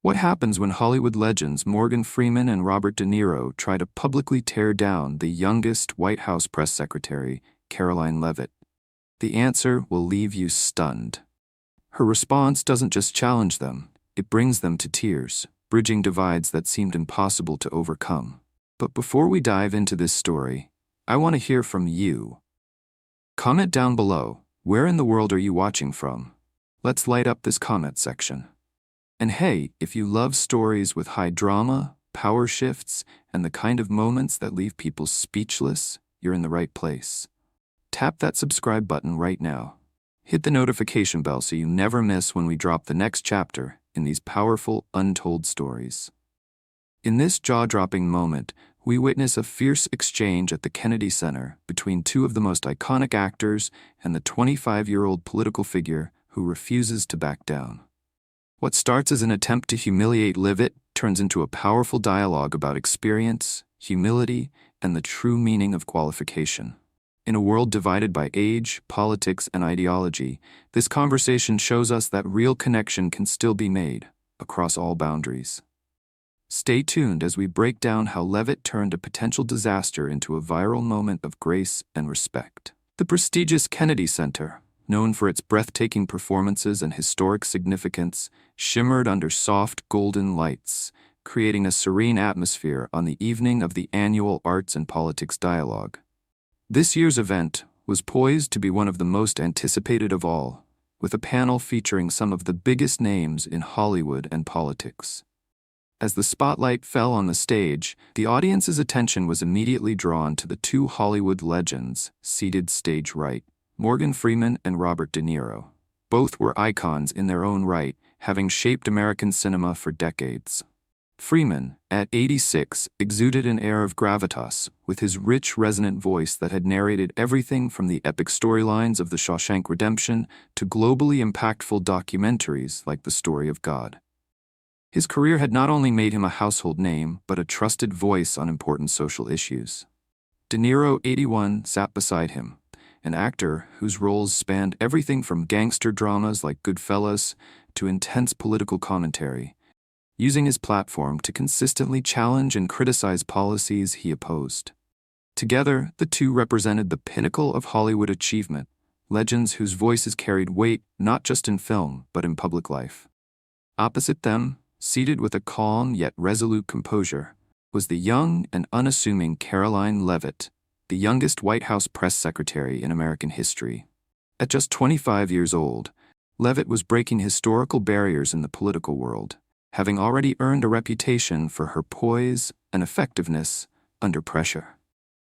What happens when Hollywood legends Morgan Freeman and Robert De Niro try to publicly tear down the youngest White House press secretary, Karoline Leavitt? The answer will leave you stunned. Her response doesn't just challenge them, it brings them to tears, bridging divides that seemed impossible to overcome. But before we dive into this story, I want to hear from you. Comment down below, where in the world are you watching from? Let's light up this comment section. And hey, if you love stories with high drama, power shifts, and the kind of moments that leave people speechless, you're in the right place. Tap that subscribe button right now. Hit the notification bell so you never miss when we drop the next chapter in these powerful, untold stories. In this jaw-dropping moment, we witness a fierce exchange at the Kennedy Center between two of the most iconic actors and the 25-year-old political figure who refuses to back down. What starts as an attempt to humiliate Leavitt turns into a powerful dialogue about experience, humility, and the true meaning of qualification. In a world divided by age, politics, and ideology, this conversation shows us that real connection can still be made, across all boundaries. Stay tuned as we break down how Leavitt turned a potential disaster into a viral moment of grace and respect. The prestigious Kennedy Center, known for its breathtaking performances and historic significance, shimmered under soft golden lights, creating a serene atmosphere on the evening of the annual Arts and Politics Dialogue. This year's event was poised to be one of the most anticipated of all, with a panel featuring some of the biggest names in Hollywood and politics. As the spotlight fell on the stage, the audience's attention was immediately drawn to the two Hollywood legends seated stage right, Morgan Freeman and Robert De Niro. Both were icons in their own right, having shaped American cinema for decades. Freeman, at 86, exuded an air of gravitas, with his rich, resonant voice that had narrated everything from the epic storylines of The Shawshank Redemption to globally impactful documentaries like The Story of God. His career had not only made him a household name, but a trusted voice on important social issues. De Niro, 81, sat beside him, an actor whose roles spanned everything from gangster dramas like Goodfellas to intense political commentary, using his platform to consistently challenge and criticize policies he opposed. Together, the two represented the pinnacle of Hollywood achievement, legends whose voices carried weight not just in film but in public life. Opposite them, seated with a calm yet resolute composure, was the young and unassuming Karoline Leavitt, the youngest White House press secretary in American history. At just 25 years old, Leavitt was breaking historical barriers in the political world, having already earned a reputation for her poise and effectiveness under pressure.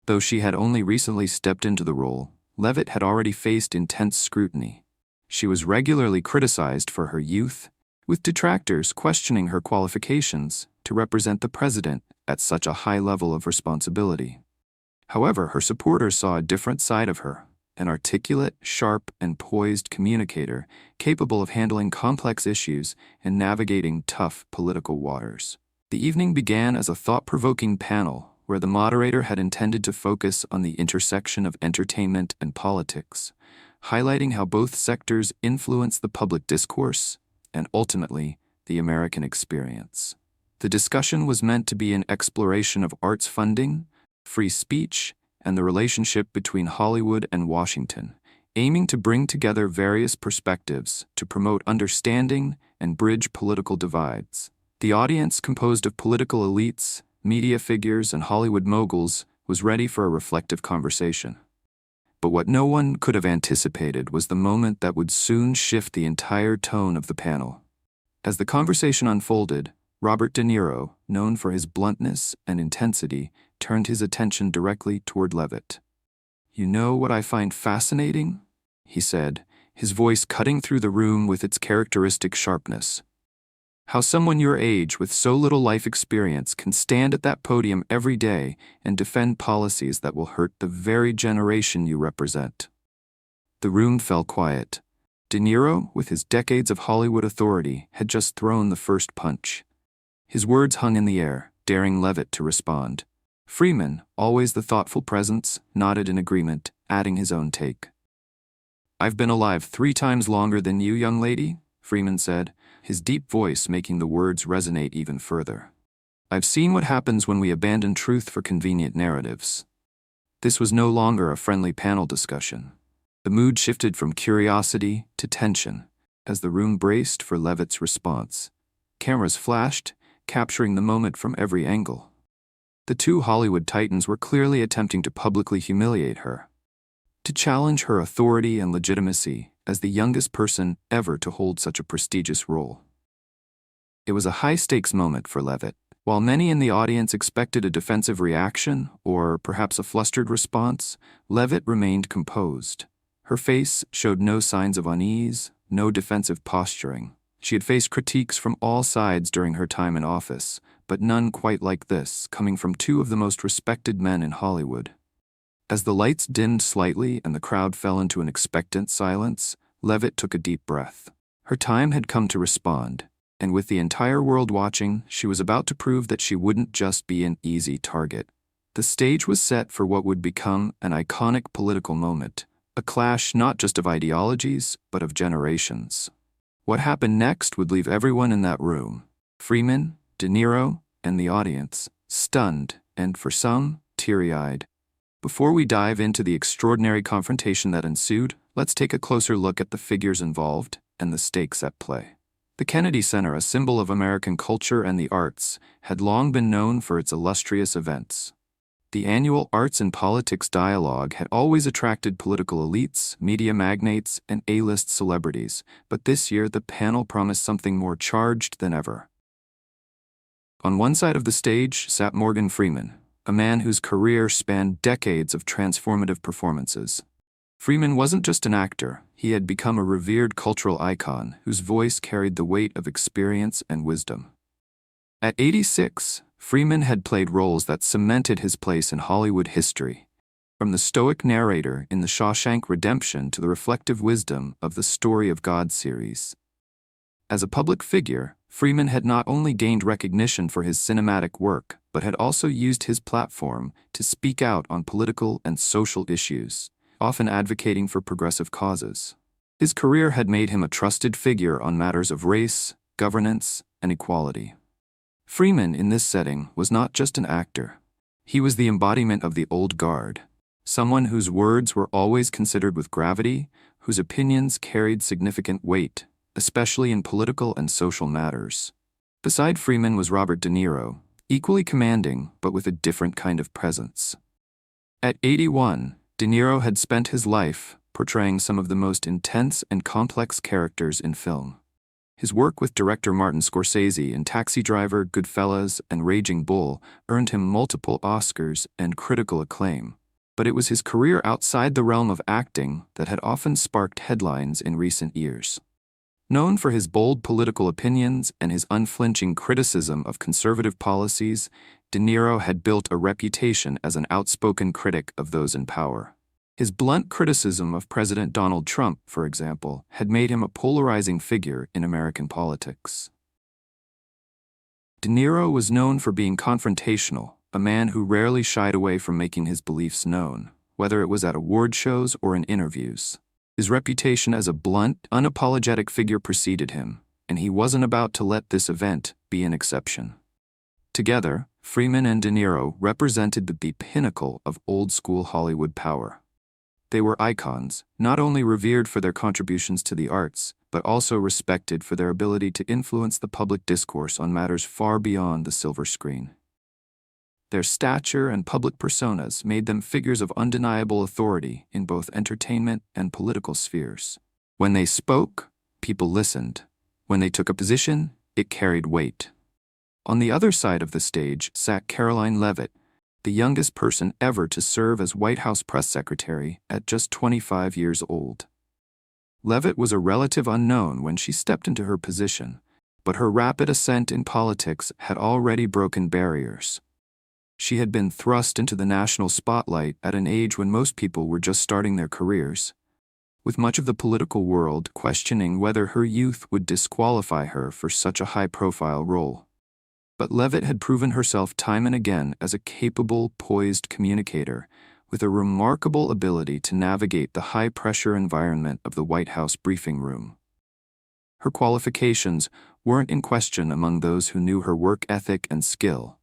Though she had only recently stepped into the role, Leavitt had already faced intense scrutiny. She was regularly criticized for her youth, with detractors questioning her qualifications to represent the president at such a high level of responsibility. However, her supporters saw a different side of her, an articulate, sharp, and poised communicator capable of handling complex issues and navigating tough political waters. The evening began as a thought-provoking panel where the moderator had intended to focus on the intersection of entertainment and politics, highlighting how both sectors influence the public discourse and ultimately the American experience. The discussion was meant to be an exploration of arts funding, free speech, and the relationship between Hollywood and Washington, aiming to bring together various perspectives to promote understanding and bridge political divides. The audience, composed of political elites, media figures, and Hollywood moguls, was ready for a reflective conversation. But what no one could have anticipated was the moment that would soon shift the entire tone of the panel. As the conversation unfolded, Robert De Niro, known for his bluntness and intensity, turned his attention directly toward Leavitt. "You know what I find fascinating?" he said, his voice cutting through the room with its characteristic sharpness. "How someone your age with so little life experience can stand at that podium every day and defend policies that will hurt the very generation you represent." The room fell quiet. De Niro, with his decades of Hollywood authority, had just thrown the first punch. His words hung in the air, daring Leavitt to respond. Freeman, always the thoughtful presence, nodded in agreement, adding his own take. "I've been alive 3 times longer than you, young lady," Freeman said, his deep voice making the words resonate even further. "I've seen what happens when we abandon truth for convenient narratives." This was no longer a friendly panel discussion. The mood shifted from curiosity to tension as the room braced for Leavitt's response. Cameras flashed, capturing the moment from every angle. The two Hollywood titans were clearly attempting to publicly humiliate her, to challenge her authority and legitimacy as the youngest person ever to hold such a prestigious role. It was a high-stakes moment for Leavitt. While many in the audience expected a defensive reaction, or perhaps a flustered response, Leavitt remained composed. Her face showed no signs of unease, no defensive posturing. She had faced critiques from all sides during her time in office, but none quite like this, coming from two of the most respected men in Hollywood. As the lights dimmed slightly and the crowd fell into an expectant silence, Leavitt took a deep breath. Her time had come to respond, and with the entire world watching, she was about to prove that she wouldn't just be an easy target. The stage was set for what would become an iconic political moment, a clash not just of ideologies, but of generations. What happened next would leave everyone in that room, Freeman, De Niro, and the audience, stunned and, for some, teary-eyed. Before we dive into the extraordinary confrontation that ensued, let's take a closer look at the figures involved and the stakes at play. The Kennedy Center, a symbol of American culture and the arts, had long been known for its illustrious events. The annual Arts and Politics Dialogue had always attracted political elites, media magnates, and A-list celebrities, but this year the panel promised something more charged than ever. On one side of the stage sat Morgan Freeman, a man whose career spanned decades of transformative performances. Freeman wasn't just an actor, he had become a revered cultural icon whose voice carried the weight of experience and wisdom. At 86, Freeman had played roles that cemented his place in Hollywood history, from the stoic narrator in The Shawshank Redemption to the reflective wisdom of the Story of God series. As a public figure, Freeman had not only gained recognition for his cinematic work, but had also used his platform to speak out on political and social issues, often advocating for progressive causes. His career had made him a trusted figure on matters of race, governance, and equality. Freeman, in this setting, was not just an actor. He was the embodiment of the old guard, someone whose words were always considered with gravity, whose opinions carried significant weight, especially in political and social matters. Beside Freeman was Robert De Niro, equally commanding, but with a different kind of presence. At 81, De Niro had spent his life portraying some of the most intense and complex characters in film. His work with director Martin Scorsese in Taxi Driver, Goodfellas, and Raging Bull earned him multiple Oscars and critical acclaim. But it was his career outside the realm of acting that had often sparked headlines in recent years. Known for his bold political opinions and his unflinching criticism of conservative policies, De Niro had built a reputation as an outspoken critic of those in power. His blunt criticism of President Donald Trump, for example, had made him a polarizing figure in American politics. De Niro was known for being confrontational, a man who rarely shied away from making his beliefs known, whether it was at award shows or in interviews. His reputation as a blunt, unapologetic figure preceded him, and he wasn't about to let this event be an exception. Together, Freeman and De Niro represented the pinnacle of old-school Hollywood power. They were icons, not only revered for their contributions to the arts, but also respected for their ability to influence the public discourse on matters far beyond the silver screen. Their stature and public personas made them figures of undeniable authority in both entertainment and political spheres. When they spoke, people listened. When they took a position, it carried weight. On the other side of the stage sat Karoline Leavitt, the youngest person ever to serve as White House press secretary at just 25 years old. Leavitt was a relative unknown when she stepped into her position, but her rapid ascent in politics had already broken barriers. She had been thrust into the national spotlight at an age when most people were just starting their careers, with much of the political world questioning whether her youth would disqualify her for such a high-profile role. But Leavitt had proven herself time and again as a capable, poised communicator with a remarkable ability to navigate the high-pressure environment of the White House briefing room. Her qualifications weren't in question among those who knew her work ethic and skill.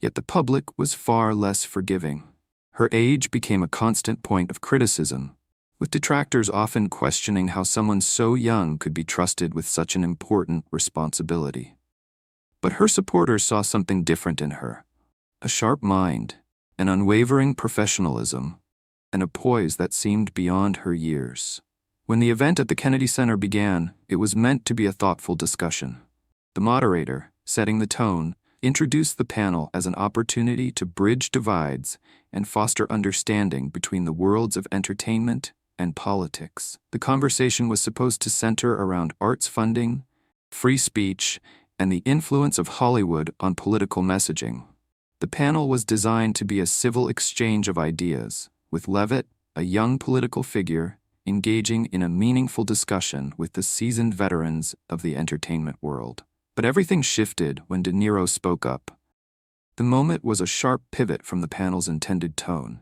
Yet the public was far less forgiving. Her age became a constant point of criticism, with detractors often questioning how someone so young could be trusted with such an important responsibility. But her supporters saw something different in her: a sharp mind, an unwavering professionalism, and a poise that seemed beyond her years. When the event at the Kennedy Center began, it was meant to be a thoughtful discussion. The moderator, setting the tone, introduced the panel as an opportunity to bridge divides and foster understanding between the worlds of entertainment and politics. The conversation was supposed to center around arts funding, free speech, and the influence of Hollywood on political messaging. The panel was designed to be a civil exchange of ideas, with Leavitt, a young political figure, engaging in a meaningful discussion with the seasoned veterans of the entertainment world. But everything shifted when De Niro spoke up. The moment was a sharp pivot from the panel's intended tone.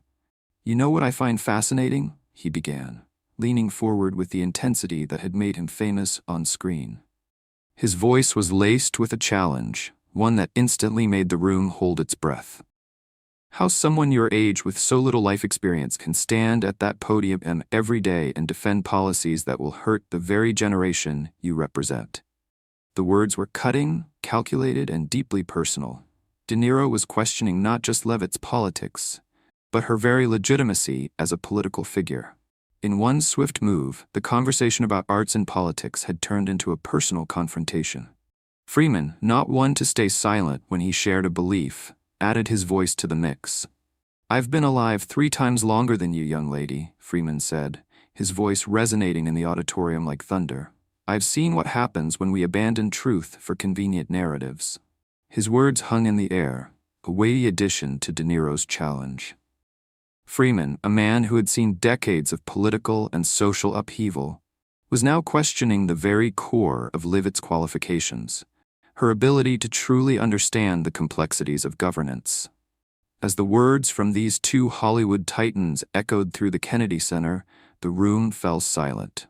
"You know what I find fascinating?" he began, leaning forward with the intensity that had made him famous on screen. His voice was laced with a challenge, one that instantly made the room hold its breath. "How someone your age with so little life experience can stand at that podium every day and defend policies that will hurt the very generation you represent." The words were cutting, calculated, and deeply personal. De Niro was questioning not just Leavitt's politics, but her very legitimacy as a political figure. In one swift move, the conversation about arts and politics had turned into a personal confrontation. Freeman, not one to stay silent when he shared a belief, added his voice to the mix. "I've been alive 3 times longer than you, young lady," Freeman said, his voice resonating in the auditorium like thunder. "I've seen what happens when we abandon truth for convenient narratives." His words hung in the air, a weighty addition to De Niro's challenge. Freeman, a man who had seen decades of political and social upheaval, was now questioning the very core of Leavitt's qualifications, her ability to truly understand the complexities of governance. As the words from these two Hollywood titans echoed through the Kennedy Center, the room fell silent.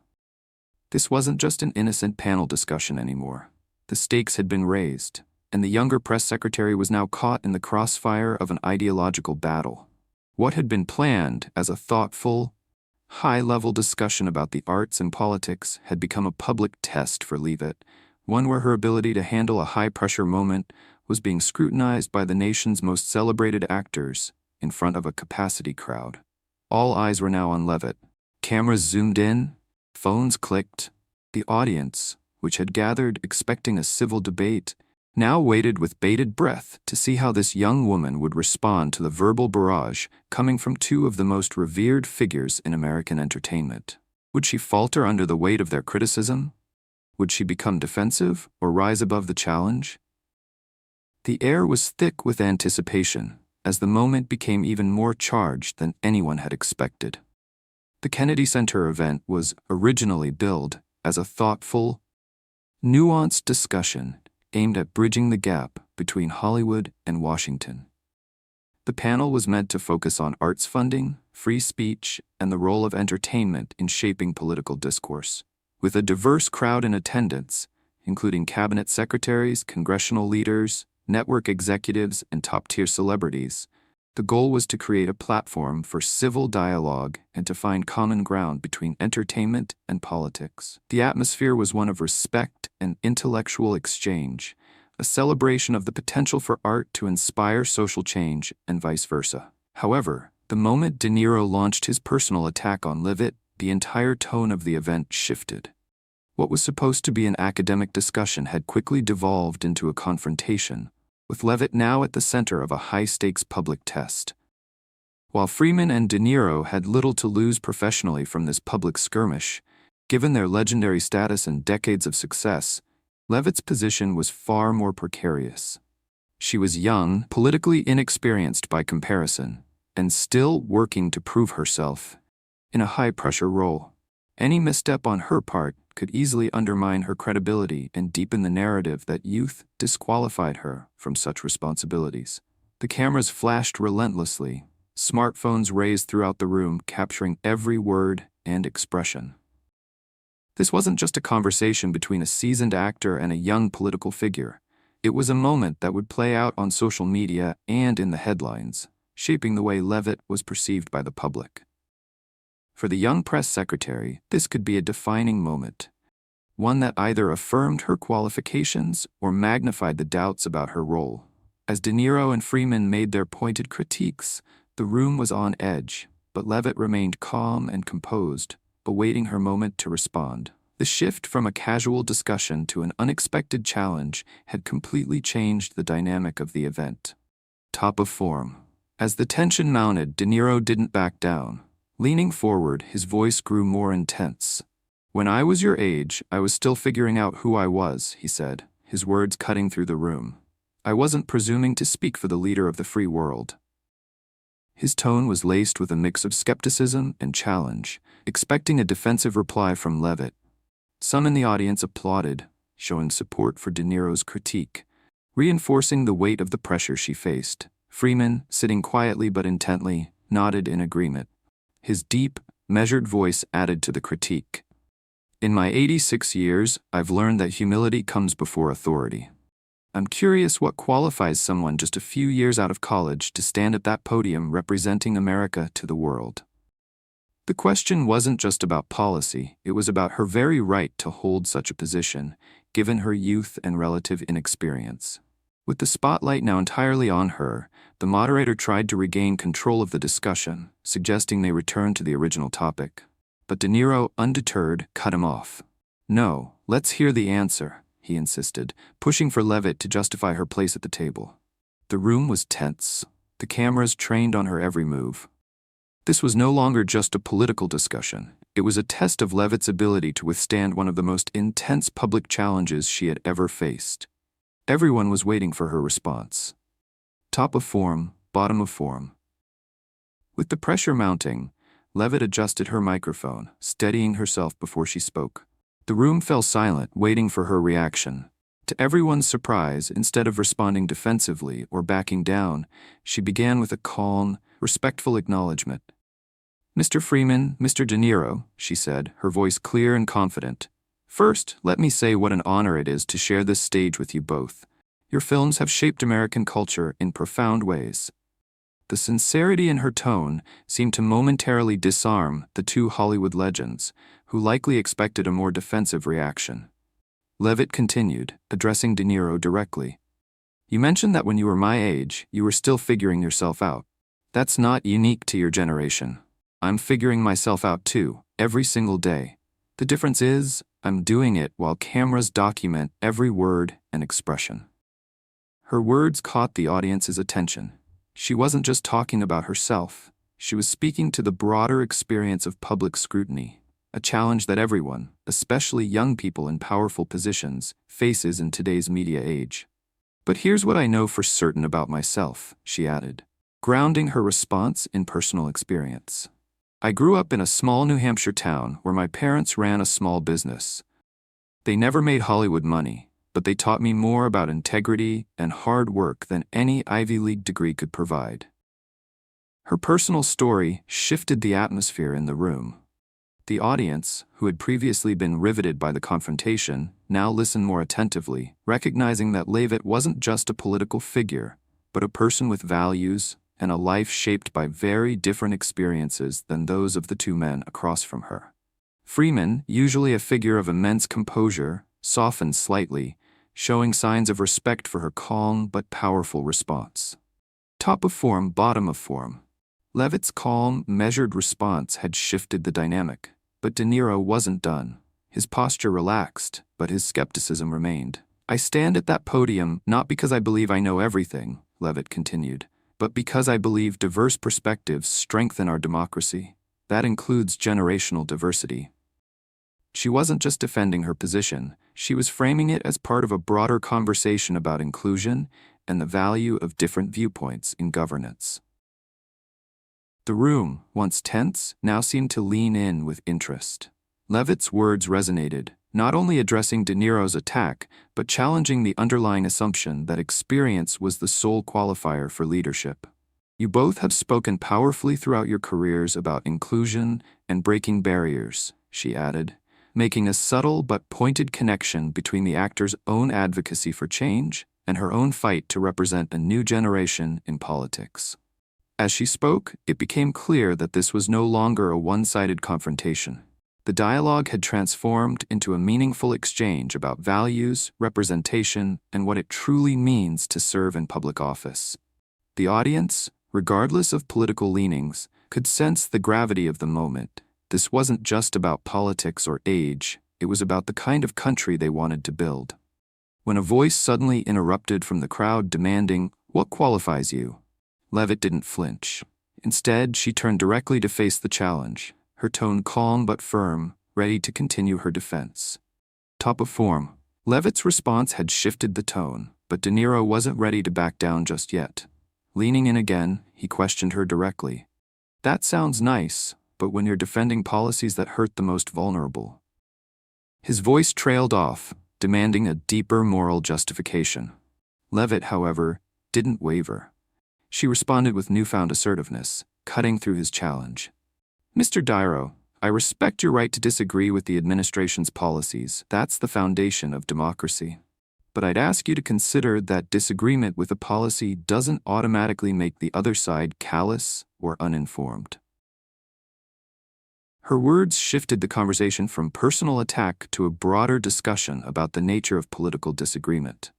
This wasn't just an innocent panel discussion anymore. The stakes had been raised, and the younger press secretary was now caught in the crossfire of an ideological battle. What had been planned as a thoughtful, high-level discussion about the arts and politics had become a public test for Leavitt, one where her ability to handle a high-pressure moment was being scrutinized by the nation's most celebrated actors in front of a capacity crowd. All eyes were now on Leavitt. Cameras zoomed in, phones clicked. The audience, which had gathered expecting a civil debate, now waited with bated breath to see how this young woman would respond to the verbal barrage coming from two of the most revered figures in American entertainment. Would she falter under the weight of their criticism? Would she become defensive or rise above the challenge? The air was thick with anticipation as the moment became even more charged than anyone had expected. The Kennedy Center event was originally billed as a thoughtful, nuanced discussion aimed at bridging the gap between Hollywood and Washington. The panel was meant to focus on arts funding, free speech, and the role of entertainment in shaping political discourse. With a diverse crowd in attendance, including cabinet secretaries, congressional leaders, network executives, and top-tier celebrities, the goal was to create a platform for civil dialogue and to find common ground between entertainment and politics. The atmosphere was one of respect and intellectual exchange, a celebration of the potential for art to inspire social change and vice versa. However, the moment De Niro launched his personal attack on Leavitt, the entire tone of the event shifted. What was supposed to be an academic discussion had quickly devolved into a confrontation, with Leavitt now at the center of a high-stakes public test. While Freeman and De Niro had little to lose professionally from this public skirmish, given their legendary status and decades of success, Leavitt's position was far more precarious. She was young, politically inexperienced by comparison, and still working to prove herself in a high-pressure role. Any misstep on her part could easily undermine her credibility and deepen the narrative that youth disqualified her from such responsibilities. The cameras flashed relentlessly, smartphones raised throughout the room, capturing every word and expression. This wasn't just a conversation between a seasoned actor and a young political figure. It was a moment that would play out on social media and in the headlines, shaping the way Leavitt was perceived by the public. For the young press secretary, this could be a defining moment, one that either affirmed her qualifications or magnified the doubts about her role. As De Niro and Freeman made their pointed critiques, the room was on edge, but Leavitt remained calm and composed, awaiting her moment to respond. The shift from a casual discussion to an unexpected challenge had completely changed the dynamic of the event. Top of form. As the tension mounted, De Niro didn't back down. Leaning forward, his voice grew more intense. "When I was your age, I was still figuring out who I was," he said, his words cutting through the room. "I wasn't presuming to speak for the leader of the free world." His tone was laced with a mix of skepticism and challenge, expecting a defensive reply from Leavitt. Some in the audience applauded, showing support for De Niro's critique, reinforcing the weight of the pressure she faced. Freeman, sitting quietly but intently, nodded in agreement. His deep, measured voice added to the critique. "In my 86 years, I've learned that humility comes before authority. I'm curious what qualifies someone just a few years out of college to stand at that podium representing America to the world." The question wasn't just about policy, it was about her very right to hold such a position, given her youth and relative inexperience. With the spotlight now entirely on her, the moderator tried to regain control of the discussion, suggesting they return to the original topic. But De Niro, undeterred, cut him off. "No, let's hear the answer," he insisted, pushing for Leavitt to justify her place at the table. The room was tense, the cameras trained on her every move. This was no longer just a political discussion. It was a test of Leavitt's ability to withstand one of the most intense public challenges she had ever faced. Everyone was waiting for her response. Top of form, bottom of form. With the pressure mounting, Leavitt adjusted her microphone, steadying herself before she spoke. The room fell silent, waiting for her reaction. To everyone's surprise, instead of responding defensively or backing down, she began with a calm, respectful acknowledgement. "Mr. Freeman, Mr. De Niro," she said, her voice clear and confident. "First, let me say what an honor it is to share this stage with you both. Your films have shaped American culture in profound ways." The sincerity in her tone seemed to momentarily disarm the two Hollywood legends, who likely expected a more defensive reaction. Leavitt continued, addressing De Niro directly. "You mentioned that when you were my age, you were still figuring yourself out. That's not unique to your generation. I'm figuring myself out too, every single day. The difference is, I'm doing it while cameras document every word and expression." Her words caught the audience's attention. She wasn't just talking about herself. She was speaking to the broader experience of public scrutiny, a challenge that everyone, especially young people in powerful positions, faces in today's media age. "But here's what I know for certain about myself," she added, grounding her response in personal experience. "I grew up in a small New Hampshire town where my parents ran a small business. They never made Hollywood money, but they taught me more about integrity and hard work than any Ivy League degree could provide." Her personal story shifted the atmosphere in the room. The audience, who had previously been riveted by the confrontation, now listened more attentively, recognizing that Leavitt wasn't just a political figure, but a person with values and a life shaped by very different experiences than those of the two men across from her. Freeman, usually a figure of immense composure, softened slightly, showing signs of respect for her calm but powerful response. Top of form, bottom of form. Leavitt's calm, measured response had shifted the dynamic, but De Niro wasn't done. His posture relaxed, but his skepticism remained. "I stand at that podium not because I believe I know everything," Leavitt continued, "but because I believe diverse perspectives strengthen our democracy. That includes generational diversity." She wasn't just defending her position, she was framing it as part of a broader conversation about inclusion and the value of different viewpoints in governance. The room, once tense, now seemed to lean in with interest. Leavitt's words resonated, not only addressing De Niro's attack, but challenging the underlying assumption that experience was the sole qualifier for leadership. "You both have spoken powerfully throughout your careers about inclusion and breaking barriers," she added, making a subtle but pointed connection between the actor's own advocacy for change and her own fight to represent a new generation in politics. As she spoke, it became clear that this was no longer a one-sided confrontation. The dialogue had transformed into a meaningful exchange about values, representation, and what it truly means to serve in public office. The audience, regardless of political leanings, could sense the gravity of the moment. This wasn't just about politics or age, it was about the kind of country they wanted to build. When a voice suddenly interrupted from the crowd demanding, "What qualifies you?" Leavitt didn't flinch. Instead, she turned directly to face the challenge, her tone calm but firm, ready to continue her defense. Top of form. Leavitt's response had shifted the tone, but De Niro wasn't ready to back down just yet. Leaning in again, he questioned her directly. "That sounds nice, but when you're defending policies that hurt the most vulnerable." His voice trailed off, demanding a deeper moral justification. Leavitt, however, didn't waver. She responded with newfound assertiveness, cutting through his challenge. "Mr. Niro, I respect your right to disagree with the administration's policies. That's the foundation of democracy. But I'd ask you to consider that disagreement with a policy doesn't automatically make the other side callous or uninformed." Her words shifted the conversation from personal attack to a broader discussion about the nature of political disagreement.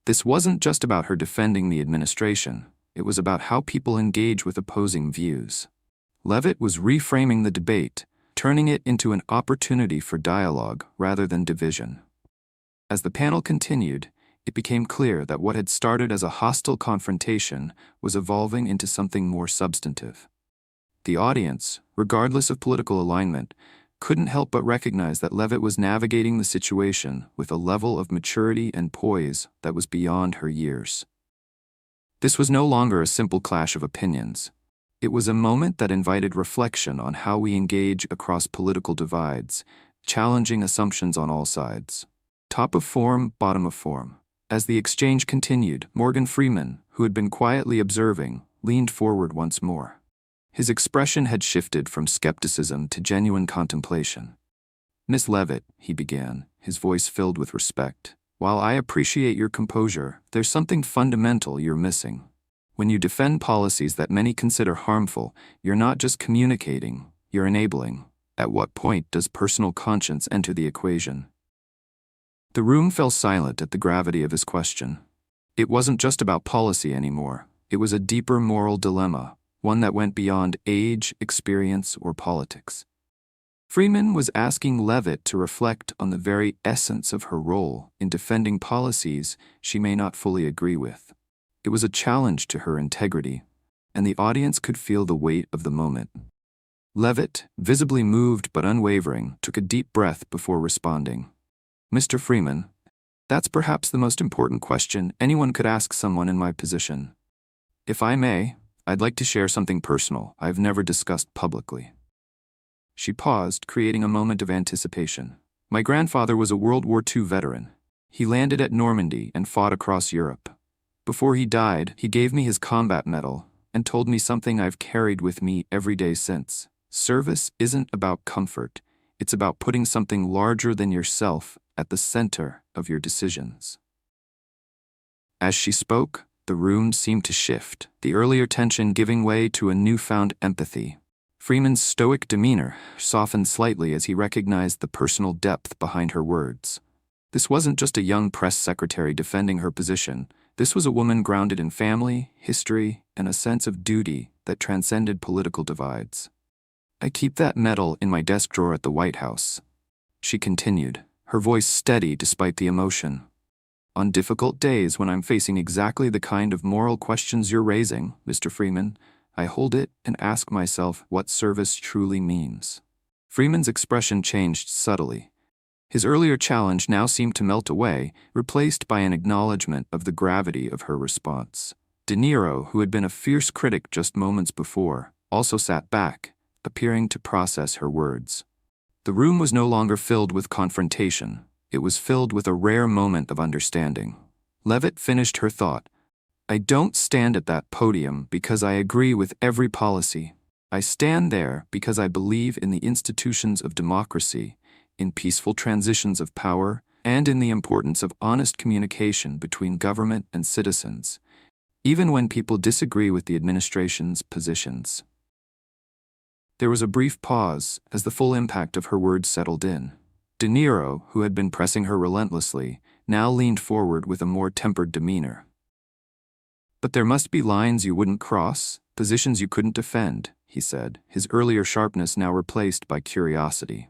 This wasn't just about her defending the administration. It was about how people engage with opposing views. Leavitt was reframing the debate, turning it into an opportunity for dialogue rather than division. As the panel continued, it became clear that what had started as a hostile confrontation was evolving into something more substantive. The audience, regardless of political alignment, couldn't help but recognize that Leavitt was navigating the situation with a level of maturity and poise that was beyond her years. This was no longer a simple clash of opinions. It was a moment that invited reflection on how we engage across political divides, challenging assumptions on all sides. Top of form, bottom of form. As the exchange continued, Morgan Freeman, who had been quietly observing, leaned forward once more. His expression had shifted from skepticism to genuine contemplation. "Miss Leavitt," he began, his voice filled with respect, "while I appreciate your composure, there's something fundamental you're missing. When you defend policies that many consider harmful, you're not just communicating, you're enabling. At what point does personal conscience enter the equation?" The room fell silent at the gravity of his question. It wasn't just about policy anymore. It was a deeper moral dilemma, one that went beyond age, experience, or politics. Freeman was asking Leavitt to reflect on the very essence of her role in defending policies she may not fully agree with. It was a challenge to her integrity, and the audience could feel the weight of the moment. Leavitt, visibly moved but unwavering, took a deep breath before responding. "Mr. Freeman, that's perhaps the most important question anyone could ask someone in my position. If I may, I'd like to share something personal I've never discussed publicly." She paused, creating a moment of anticipation. "My grandfather was a World War II veteran. He landed at Normandy and fought across Europe. Before he died, he gave me his combat medal and told me something I've carried with me every day since. Service isn't about comfort. It's about putting something larger than yourself at the center of your decisions." As she spoke, the room seemed to shift, the earlier tension giving way to a newfound empathy. Freeman's stoic demeanor softened slightly as he recognized the personal depth behind her words. This wasn't just a young press secretary defending her position. This was a woman grounded in family, history, and a sense of duty that transcended political divides. "I keep that medal in my desk drawer at the White House," she continued, her voice steady despite the emotion. "On difficult days when I'm facing exactly the kind of moral questions you're raising, Mr. Freeman, I hold it and ask myself what service truly means." Freeman's expression changed subtly. His earlier challenge now seemed to melt away, replaced by an acknowledgement of the gravity of her response. De Niro, who had been a fierce critic just moments before, also sat back, appearing to process her words. The room was no longer filled with confrontation. It was filled with a rare moment of understanding. Leavitt finished her thought. "I don't stand at that podium because I agree with every policy. I stand there because I believe in the institutions of democracy, in peaceful transitions of power, and in the importance of honest communication between government and citizens, even when people disagree with the administration's positions. There was a brief pause as the full impact of her words settled in. De Niro, who had been pressing her relentlessly, now leaned forward with a more tempered demeanor. "But there must be lines you wouldn't cross, positions you couldn't defend," he said, his earlier sharpness now replaced by curiosity.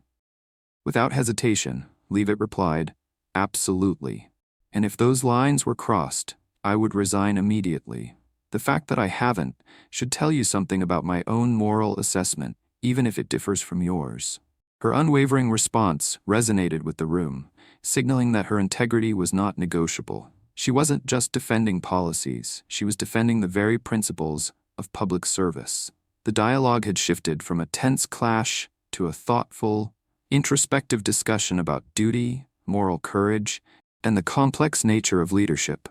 Without hesitation, Leavitt replied, "Absolutely. And if those lines were crossed, I would resign immediately. The fact that I haven't should tell you something about my own moral assessment, even if it differs from yours." Her unwavering response resonated with the room, signaling that her integrity was not negotiable. She wasn't just defending policies, she was defending the very principles of public service. The dialogue had shifted from a tense clash to a thoughtful, introspective discussion about duty, moral courage, and the complex nature of leadership.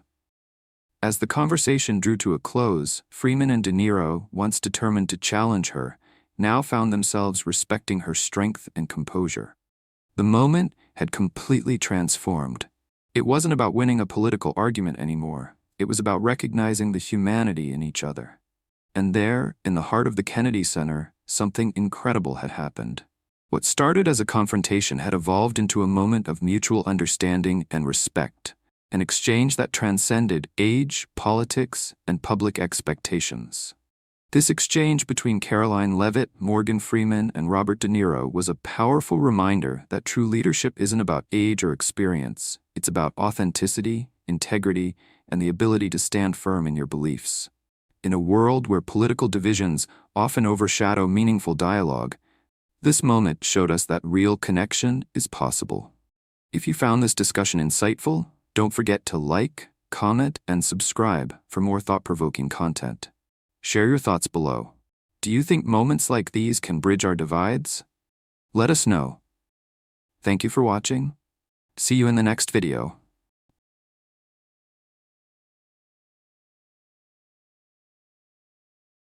As the conversation drew to a close, Freeman and De Niro, once determined to challenge her, now found themselves respecting her strength and composure. The moment had completely transformed. It wasn't about winning a political argument anymore. It was about recognizing the humanity in each other. And there, in the heart of the Kennedy Center, something incredible had happened. What started as a confrontation had evolved into a moment of mutual understanding and respect, an exchange that transcended age, politics, and public expectations. This exchange between Karoline Leavitt, Morgan Freeman, and Robert De Niro was a powerful reminder that true leadership isn't about age or experience. It's about authenticity, integrity, and the ability to stand firm in your beliefs. In a world where political divisions often overshadow meaningful dialogue, this moment showed us that real connection is possible. If you found this discussion insightful, don't forget to like, comment, and subscribe for more thought-provoking content. Share your thoughts below. Do you think moments like these can bridge our divides? Let us know. Thank you for watching. See you in the next video.